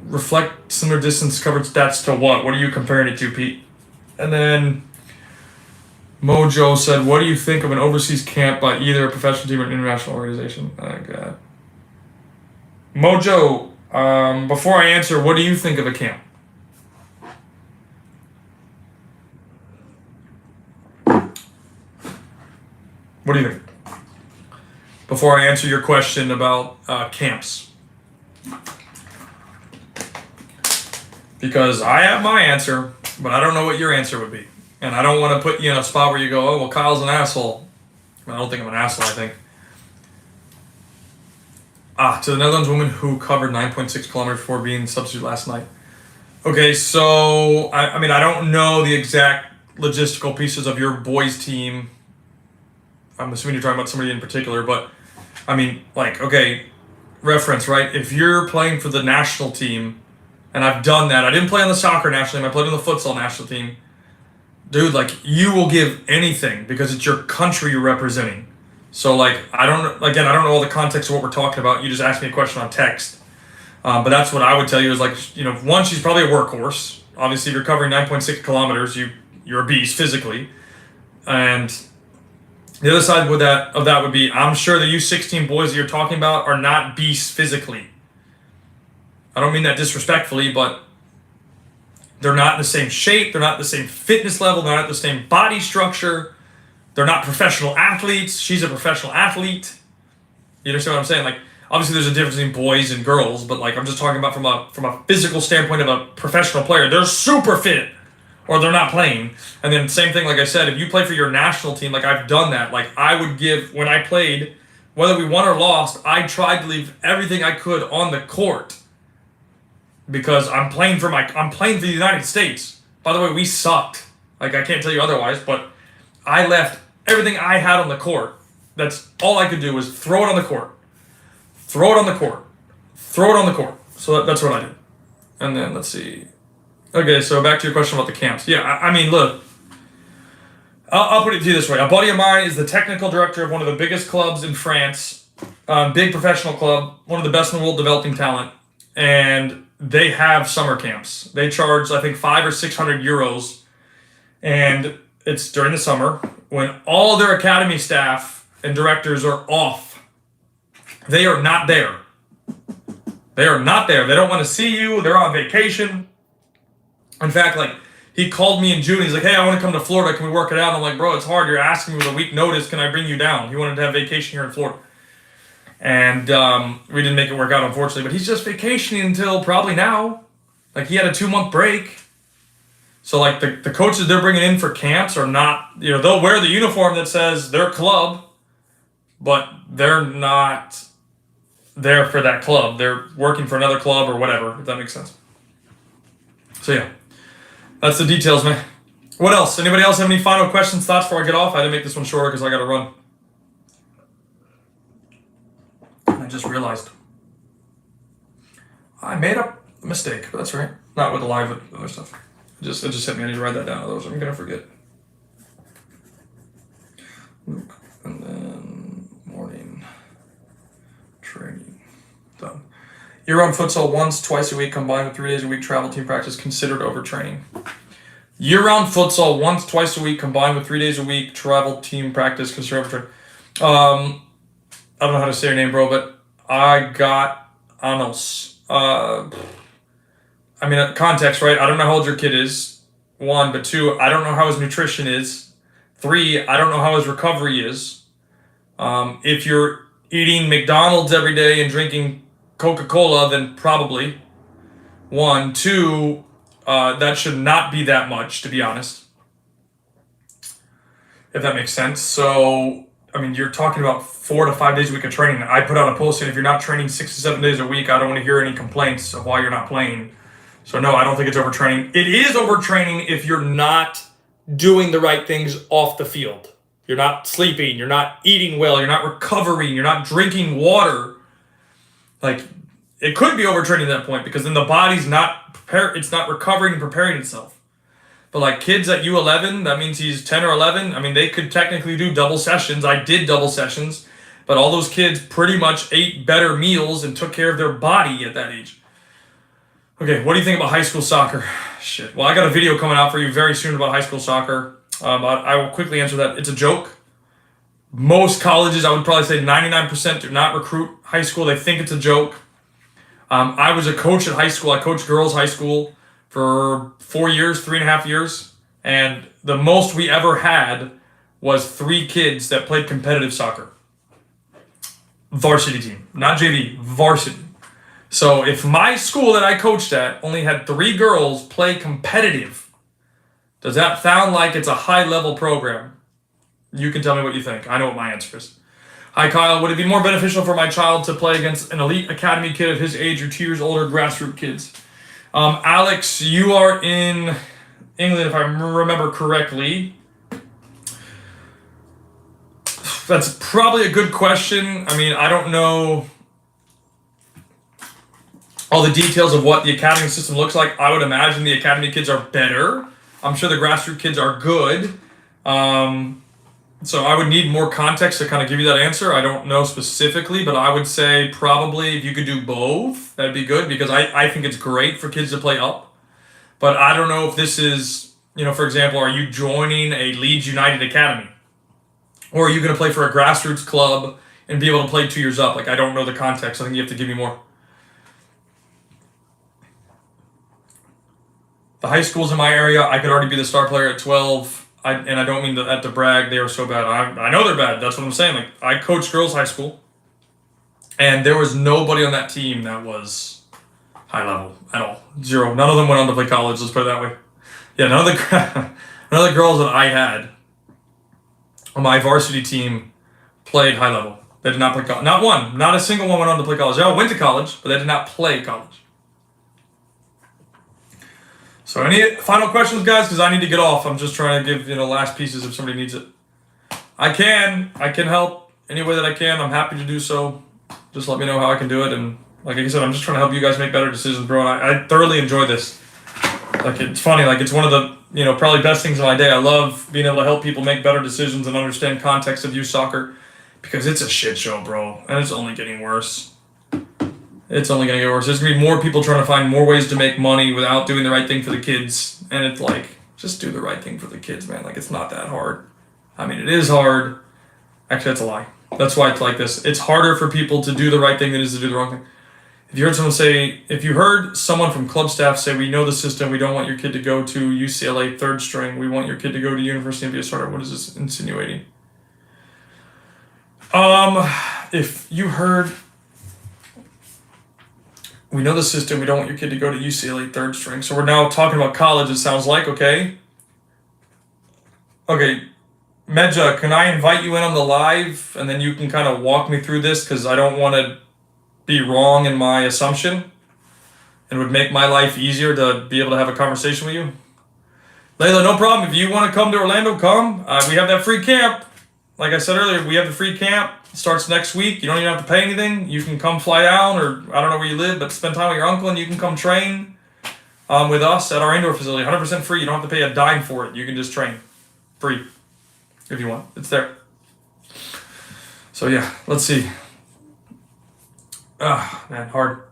Reflect similar distance covered stats to what? What are you comparing it to, Pete? And then Mojo said, what do you think of an overseas camp by either a professional team or an international organization? Oh, God. Mojo, before I answer, what do you think of a camp? What do you think? Before I answer your question about camps. Because I have my answer, but I don't know what your answer would be. And I don't want to put you in a spot where you go, oh, well, Kyle's an asshole. I don't think I'm an asshole, I think. To the Netherlands woman who covered 9.6 kilometers before being substitute last night. Okay, so, I mean, I don't know the exact logistical pieces of your boys' team. I'm assuming you're talking about somebody in particular, but, I mean, like, okay, reference, right? If you're playing for the national team, and I've done that. I didn't play on the soccer national team. I played on the futsal national team. Dude, like, you will give anything because it's your country you're representing. So, like, I don't know all the context of what we're talking about. You just asked me a question on text. But that's what I would tell you is, like, one, she's probably a workhorse. Obviously, if you're covering 9.6 kilometers, you're a beast physically. And the other side of that would be, I'm sure the U16 boys that you're talking about are not beasts physically. I don't mean that disrespectfully, but they're not in the same shape, they're not the same fitness level, they're not the same body structure, they're not professional athletes. She's a professional athlete. You understand what I'm saying? Like, obviously there's a difference between boys and girls, but like I'm just talking about from a physical standpoint of a professional player. They're super fit, or they're not playing. And then same thing, like I said, if you play for your national team, like I've done that. Like I would give, when I played, whether we won or lost, I tried to leave everything I could on the court. Because I'm playing for the United States. By the way, we sucked. Like, I can't tell you otherwise, but I left everything I had on the court. That's all I could do was throw it on the court. Throw it on the court. Throw it on the court. So that's what I did. And then let's see. Okay, so back to your question about the camps. Yeah, I mean, look, I'll put it to you this way. A buddy of mine is the technical director of one of the biggest clubs in France, big professional club, one of the best in the world developing talent, and they have summer camps. They charge, I think, 500 or 600 euros, and it's during the summer when all their academy staff and directors are off. They are not there. They are not there. They don't want to see you. They're on vacation. In fact, like, he called me in June. He's like, hey, I want to come to Florida. Can we work it out? I'm like, bro, it's hard. You're asking me with a week notice. Can I bring you down? He wanted to have vacation here in Florida. And we didn't make it work out, unfortunately. But he's just vacationing until probably now. Like, he had a 2-month break. So, like, the coaches they're bringing in for camps are not, they'll wear the uniform that says their club, but they're not there for that club. They're working for another club or whatever, if that makes sense. So, yeah. That's the details, man. What else? Anybody else have any final questions, thoughts before I get off? I had to make this one shorter because I got to run. I just realized I made a mistake, but that's right. Not with the live, with other stuff. It just hit me. I need to write that down, otherwise I'm going to forget. And then morning training. Done. Year-round futsal once, twice a week, combined with 3 days a week travel team practice, considered overtraining. Year-round futsal once, twice a week, combined with 3 days a week travel team practice, considered overtraining. I don't know how to say your name, bro, but I got Anos. Context, right? I don't know how old your kid is. 1, but 2, I don't know how his nutrition is. 3, I don't know how his recovery is. If you're eating McDonald's every day and drinking Coca-Cola, then probably. 1, 2, that should not be that much, to be honest. If that makes sense. So, you're talking about 4 to 5 days a week of training. I put out a post saying if you're not training 6 to 7 days a week, I don't want to hear any complaints of why you're not playing. So no, I don't think it's overtraining. It is overtraining if you're not doing the right things off the field. You're not sleeping, you're not eating well, you're not recovering, you're not drinking water. Like, it could be overtraining at that point because then the body's not prepared, it's not recovering and preparing itself. But like kids at U11, that means he's 10 or 11. They could technically do double sessions. I did double sessions, but all those kids pretty much ate better meals and took care of their body at that age. Okay, what do you think about high school soccer? Shit. Well, I got a video coming out for you very soon about high school soccer. I will quickly answer that. It's a joke. Most colleges, I would probably say 99% do not recruit high school. They think it's a joke. I was a coach at high school. I coached girls high school for 4 years, 3.5 years. And the most we ever had was 3 kids that played competitive soccer. Varsity team, not JV, varsity. So if my school that I coached at only had 3 girls play competitive, does that sound like it's a high-level program? You can tell me what you think. I know what my answer is. Hi, Kyle. Would it be more beneficial for my child to play against an elite academy kid of his age or 2 years older grassroots kids? Alex, you are in England, if I remember correctly. That's probably a good question. I don't know all the details of what the academy system looks like. I would imagine the academy kids are better. I'm sure the grassroots kids are good. So I would need more context to kind of give you that answer. I don't know specifically, but I would say probably if you could do both, that'd be good because I think it's great for kids to play up. But I don't know if this is, for example, are you joining a Leeds United academy? Or are you going to play for a grassroots club and be able to play 2 years up? I don't know the context. I think you have to give me more. The high schools in my area, I could already be the star player at 12. And I don't mean that to brag. They are so bad. I know they're bad. That's what I'm saying. I coached girls high school, and there was nobody on that team that was high level at all. 0. None of them went on to play college. Let's put it that way. Yeah, none of the girls that I had on my varsity team played high level. They did not play college. Not one. Not a single one went on to play college. They all went to college, but they did not play college. So any final questions, guys? Because I need to get off. I'm just trying to give, last pieces if somebody needs it. I can help any way that I can. I'm happy to do so. Just let me know how I can do it, and Like I said, I'm just trying to help you guys make better decisions, bro. And I thoroughly enjoy this. Like, it's funny. Like, it's one of the, probably best things of my day. I love being able to help people make better decisions and understand context of youth soccer, because it's a shit show, bro. And it's only getting worse. It's only going to get worse. There's going to be more people trying to find more ways to make money without doing the right thing for the kids. And it's like, just do the right thing for the kids, man. Like, it's not that hard. I mean, it is hard. Actually, that's a lie. That's why it's like this. It's harder for people to do the right thing than it is to do the wrong thing. If you heard someone from club staff say, we know the system, we don't want your kid to go to UCLA third string, we want your kid to go to University of Villa, what is this insinuating? If you heard, we know the system, we don't want your kid to go to UCLA third string, so we're now talking about college, it sounds like, okay? Okay, Medja, can I invite you in on the live, and then you can kind of walk me through this, because I don't want to be wrong in my assumption. It would make my life easier to be able to have a conversation with you. Layla, no problem. If you want to come to Orlando, come. We have that free camp. Like I said earlier, we have the free camp. It starts next week. You don't even have to pay anything. You can come fly down, or I don't know where you live, but spend time with your uncle, and you can come train with us at our indoor facility. 100% free. You don't have to pay a dime for it. You can just train. Free. If you want. It's there. So yeah, let's see. Ah, man, hard.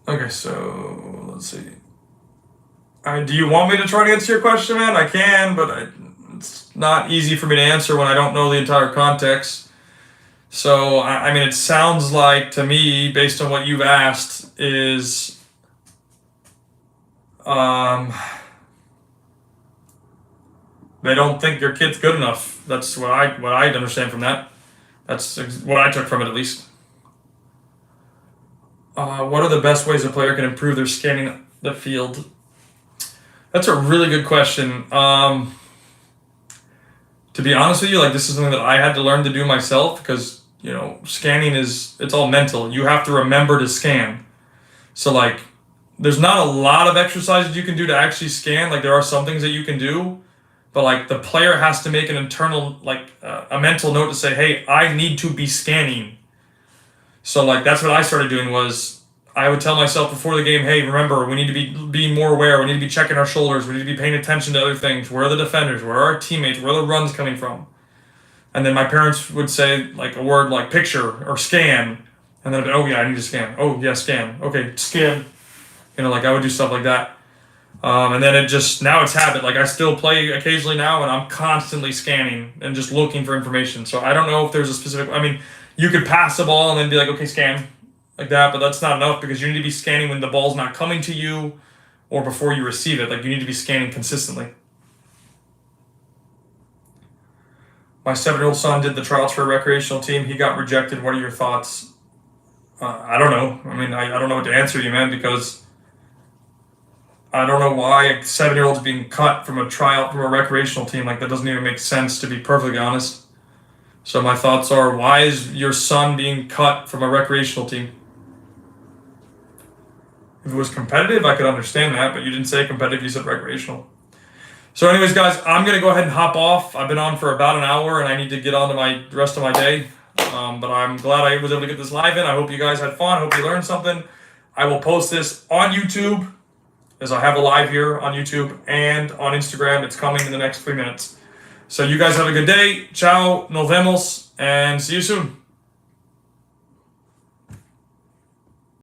Okay, so let's see. Do you want me to try to answer your question, man? I can, but it's not easy for me to answer when I don't know the entire context. So, I mean, it sounds like to me, based on what you've asked, is they don't think your kid's good enough. That's what I understand from that. That's what I took from it, at least. What are the best ways a player can improve their scanning the field? That's a really good question. To be honest with you, like, this is something that I had to learn to do myself, because, scanning it's all mental. You have to remember to scan. So, like, there's not a lot of exercises you can do to actually scan. Like, there are some things that you can do, but, like, the player has to make an internal, like, a mental note to say, hey, I need to be scanning. So, like, that's what I started doing was I would tell myself before the game, hey, remember, we need to be being more aware. We need to be checking our shoulders. We need to be paying attention to other things. Where are the defenders? Where are our teammates? Where are the runs coming from? And then my parents would say, like, a word like picture or scan. And then I'd be, oh, yeah, I need to scan. Oh, yeah, scan. Okay, scan. Like, I would do stuff like that. And then now it's habit. Like, I still play occasionally now, and I'm constantly scanning and just looking for information. So I don't know if there's a specific, I mean, you could pass the ball and then be like, okay, scan, like that, but that's not enough, because you need to be scanning when the ball's not coming to you or before you receive it. Like, you need to be scanning consistently. My 7-year-old son did the trials for a recreational team. He got rejected. What are your thoughts? I don't know. I mean, I don't know what to answer you, man, because I don't know why a 7-year-old's being cut from a tryout from a recreational team. Like, that doesn't even make sense, to be perfectly honest. So my thoughts are, why is your son being cut from a recreational team? If it was competitive, I could understand that, but you didn't say competitive, you said recreational. So anyways, guys, I'm going to go ahead and hop off. I've been on for about an hour, and I need to get on to the rest of my day. But I'm glad I was able to get this live in. I hope you guys had fun. I hope you learned something. I will post this on YouTube, as I have a live here on YouTube, and on Instagram. It's coming in the next 3 minutes. So you guys have a good day. Ciao, nos vemos, and see you soon.